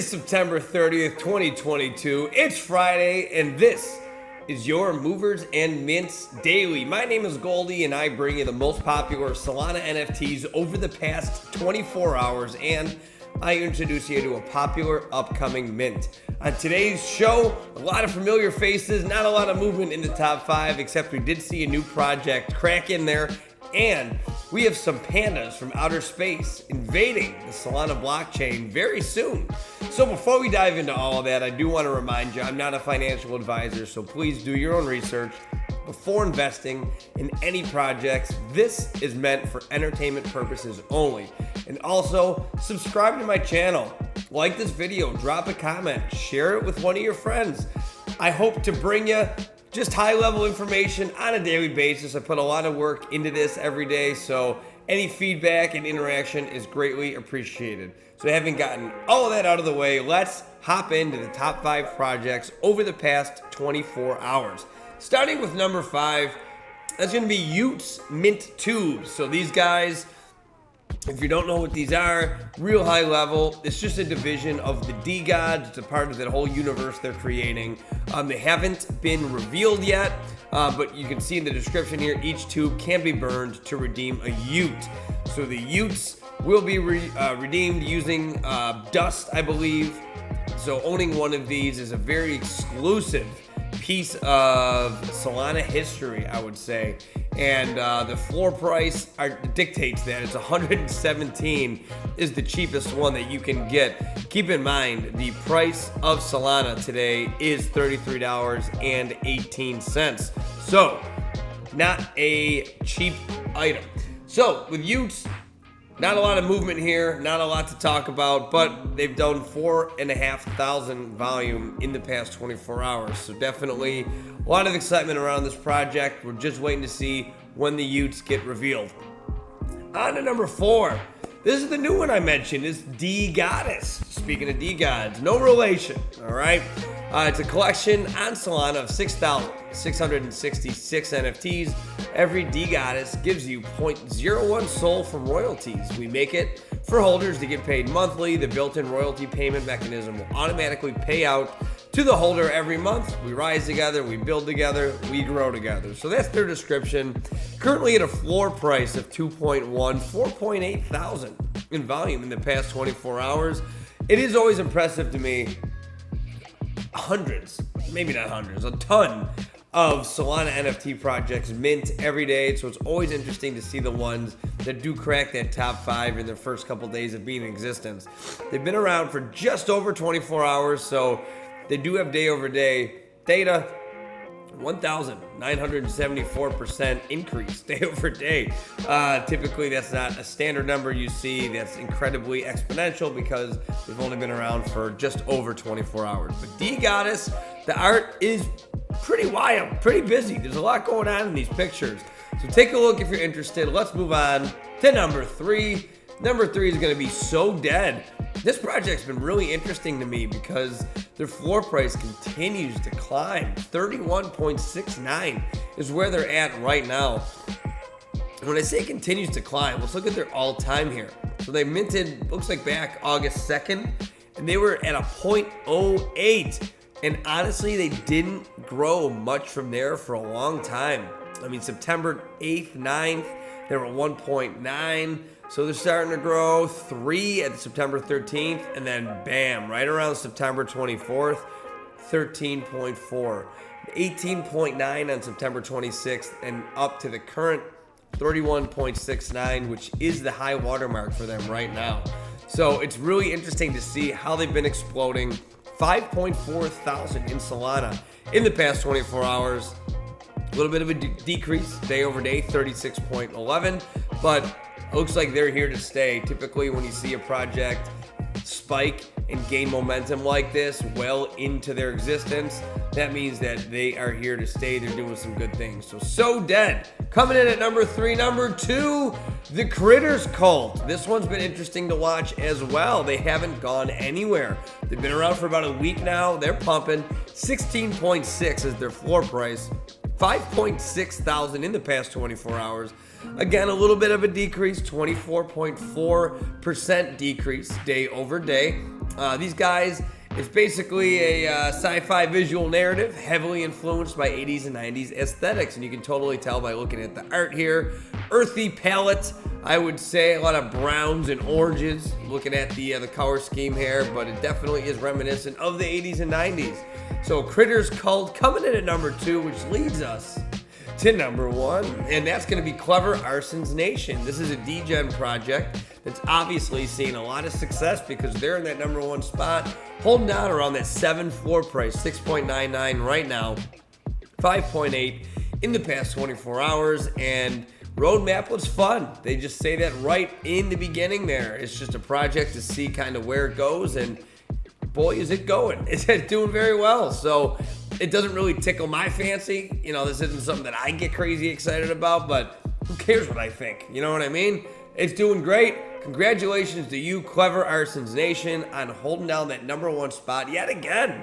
September 30th, 2022. It's Friday, and this is your Movers and Mints Daily. My name is Goldie, and I bring you the most popular Solana NFTs over the past 24 hours, and I introduce you to a popular upcoming mint. On today's show, a lot of familiar faces, not a lot of movement in the top 5, except we did see a new project crack in there, and we have some pandas from outer space invading the Solana blockchain very soon. So before we dive into all of that, I do want to remind you, I'm not a financial advisor, so please do your own research before investing in any projects. This is meant for entertainment purposes only. And also, subscribe to my channel, like this video, drop a comment, share it with one of your friends. I hope to bring you just high-level information on a daily basis. I put a lot of work into this every day, so any feedback and interaction is greatly appreciated. So having gotten all of that out of the way, let's hop into the top 5 projects over the past 24 hours. Starting with number 5, that's going to be Utes Mint Tubes. So these guys, if you don't know what these are, real high level. It's just a division of the D-Gods. It's a part of that whole universe they're creating. They haven't been revealed yet, but you can see in the description here, each tube can be burned to redeem a Ute. So the Utes will be redeemed using dust, I believe. So owning one of these is a very exclusive piece of Solana history, I would say. And the floor price dictates that. It's 117 is the cheapest one that you can get. Keep in mind, the price of Solana today is $33.18. So, not a cheap item. So, with Utes, not a lot of movement here, not a lot to talk about, but they've done 4,500 volume in the past 24 hours. So definitely a lot of excitement around this project. We're just waiting to see when the Utes get revealed. On to number 4. This is the new one I mentioned, is D-Goddess. Speaking of D-Gods, no relation, all right? It's a collection on Solana of 6,666 NFTs. Every D-Goddess gives you 0.01 SOL from royalties. We make it for holders to get paid monthly. The built-in royalty payment mechanism will automatically pay out to the holder every month. We rise together, we build together, we grow together. So that's their description. Currently at a floor price of 2.1, 4.8 thousand in volume in the past 24 hours. It is always impressive to me. Hundreds, maybe not hundreds, a ton of Solana NFT projects mint every day. So it's always interesting to see the ones that do crack that top 5 in their first couple days of being in existence. They've been around for just over 24 hours, so they do have day over day data. 1,974% increase day over day. Typically, that's not a standard number you see. That's incredibly exponential because they've only been around for just over 24 hours. But D-Goddess, the art is pretty wild, pretty busy. There's a lot going on in these pictures. So take a look if you're interested. Let's move on to number 3. Number 3 is going to be SoDead. This project's been really interesting to me because their floor price continues to climb. 31.69 is where they're at right now. When I say continues to climb, let's look at their all-time here. So they minted, looks like back August 2nd, and they were at a 0.08. And honestly, they didn't grow much from there for a long time. I mean, September 8th, 9th, they were at 1.9. So they're starting to grow. 3 at September 13th, and then bam, right around September 24th, 13.4. 18.9 on September 26th, and up to the current 31.69, which is the high watermark for them right now. So it's really interesting to see how they've been exploding. 5.4 thousand in Solana in the past 24 hours. A little bit of a decrease day over day, 36.11, but looks like they're here to stay. Typically, when you see a project spike and gain momentum like this well into their existence, that means that they are here to stay. They're doing some good things. So SoDead coming in at number 3. Number 2, the Critters Cult. This one's been interesting to watch as well. They haven't gone anywhere. They've been around for about a week now. They're pumping. 16.6 is their floor price. 5.6 thousand in the past 24 hours. Again, a little bit of a decrease, 24.4% decrease day over day. These guys, it's basically a sci-fi visual narrative heavily influenced by 80s and 90s aesthetics, and you can totally tell by looking at the art here. Earthy palette, I would say, a lot of browns and oranges, looking at the color scheme here, but it definitely is reminiscent of the 80s and 90s. So Critters Cult coming in at number 2, which leads us to number 1, and that's going to be Clever Arsens Nation. This is a degen project that's obviously seeing a lot of success because they're in that number 1 spot, holding down around that 7 floor price, 6.99 right now, 5.8 in the past 24 hours, and roadmap was fun. They just say that right in the beginning there. It's just a project to see kind of where it goes, and boy, is it going. It's doing very well. So it doesn't really tickle my fancy. You know, this isn't something that I get crazy excited about, but who cares what I think? You know what I mean? It's doing great. Congratulations to you, Clever Arsens Nation, on holding down that number 1 spot yet again.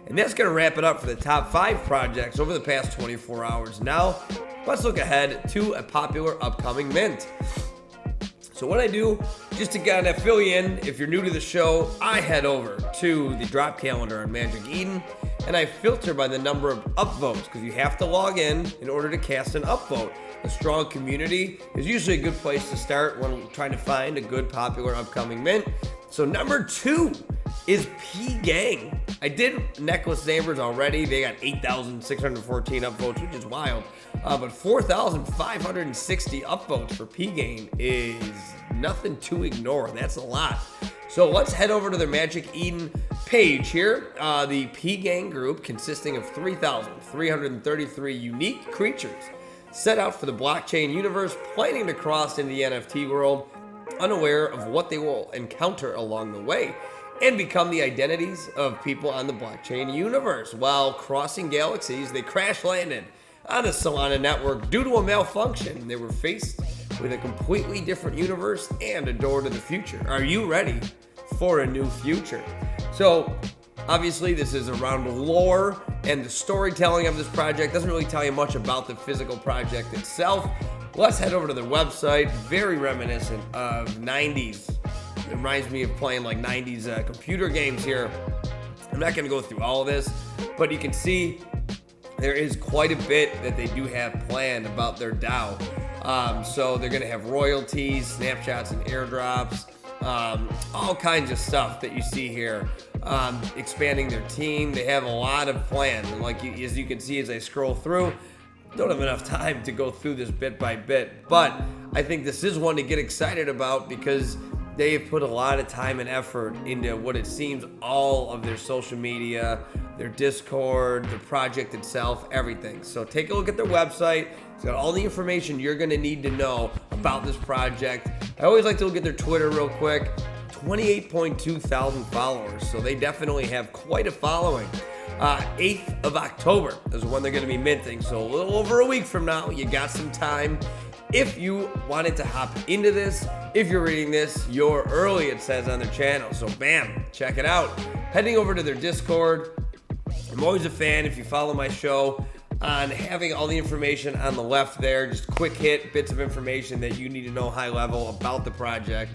And that's going to wrap it up for the top 5 projects over the past 24 hours. Now, let's look ahead to a popular upcoming mint. So what I do, just to kind of fill you in, if you're new to the show, I head over to the drop calendar on Magic Eden, and I filter by the number of upvotes, because you have to log in order to cast an upvote. A strong community is usually a good place to start when trying to find a good popular upcoming mint. So number 2 is P-Gang. I did Necklace Neighbors already. They got 8,614 upvotes, which is wild. But 4,560 upvotes for P-Gang is nothing to ignore. That's a lot. So let's head over to their Magic Eden page here. The P-Gang group, consisting of 3,333 unique creatures, set out for the blockchain universe, planning to cross into the NFT world, unaware of what they will encounter along the way, and become the identities of people on the blockchain universe. While crossing galaxies, they crash landed on a Solana network due to a malfunction. They were faced with a completely different universe and a door to the future. Are you ready for a new future? So obviously this is around the lore, and the storytelling of this project doesn't really tell you much about the physical project itself. Let's head over to their website. Very reminiscent of 90s. It reminds me of playing like 90s computer games here. I'm not going to go through all of this, but you can see there is quite a bit that they do have planned about their DAO. So they're going to have royalties, snapshots, and airdrops, all kinds of stuff that you see here. Expanding their team. They have a lot of plans. And as you can see as I scroll through, don't have enough time to go through this bit by bit. But I think this is one to get excited about because they have put a lot of time and effort into what it seems all of their social media, their Discord, the project itself, everything. So take a look at their website. It's got all the information you're going to need to know about this project. I always like to look at their Twitter real quick. 28.2 thousand followers, so they definitely have quite a following. 8th of October is when they're going to be minting, so a little over a week from now. You got some time. If you wanted to hop into this, if you're reading this, you're early, it says on their channel. So bam, check it out. Heading over to their Discord. I'm always a fan, if you follow my show, on having all the information on the left there. Just quick hit bits of information that you need to know high level about the project.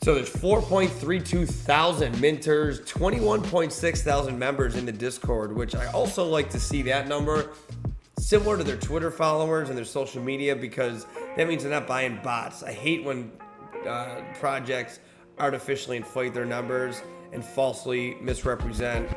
So there's 4.32 thousand minters, 21.6 thousand members in the Discord, which I also like to see that number similar to their Twitter followers and their social media, because that means they're not buying bots. I hate when projects artificially inflate their numbers and falsely misrepresent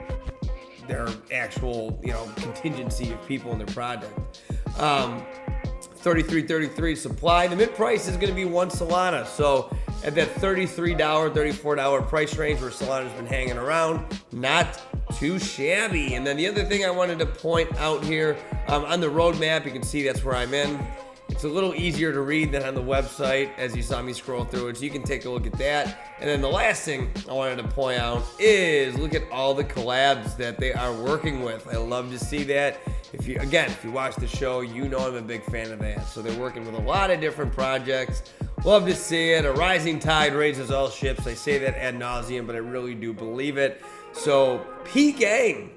their actual, contingency of people in their project. 33.33 supply. The mint price is going to be 1 Solana. So at that $33, $34 price range where Solana's been hanging around, not too shabby. And then the other thing I wanted to point out here, on the roadmap, you can see that's where I'm in. It's a little easier to read than on the website as you saw me scroll through it, so you can take a look at that. And then the last thing I wanted to point out is look at all the collabs that they are working with. I love to see that. If you watch the show, you know I'm a big fan of that. So they're working with a lot of different projects. Love to see it. A rising tide raises all ships. I say that ad nauseum, but I really do believe it. So P-Gang,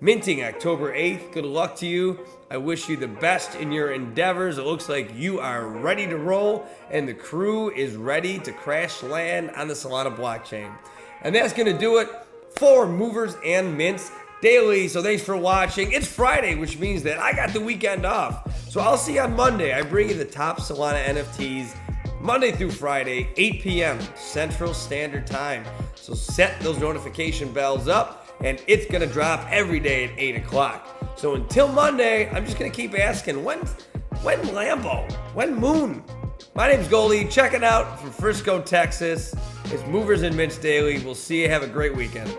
minting October 8th. Good luck to you. I wish you the best in your endeavors. It looks like you are ready to roll, and the crew is ready to crash land on the Solana blockchain. And that's going to do it for Movers and Mints Daily. So thanks for watching. It's Friday, which means that I got the weekend off. So I'll see you on Monday. I bring you the top Solana NFTs Monday through Friday, 8 p.m. Central Standard Time. So set those notification bells up, and it's going to drop every day at 8 o'clock. So until Monday, I'm just going to keep asking, when Lambo? When Moon? My name's Goldie. Check it out from Frisco, Texas. It's Movers and Mints Daily. We'll see you. Have a great weekend.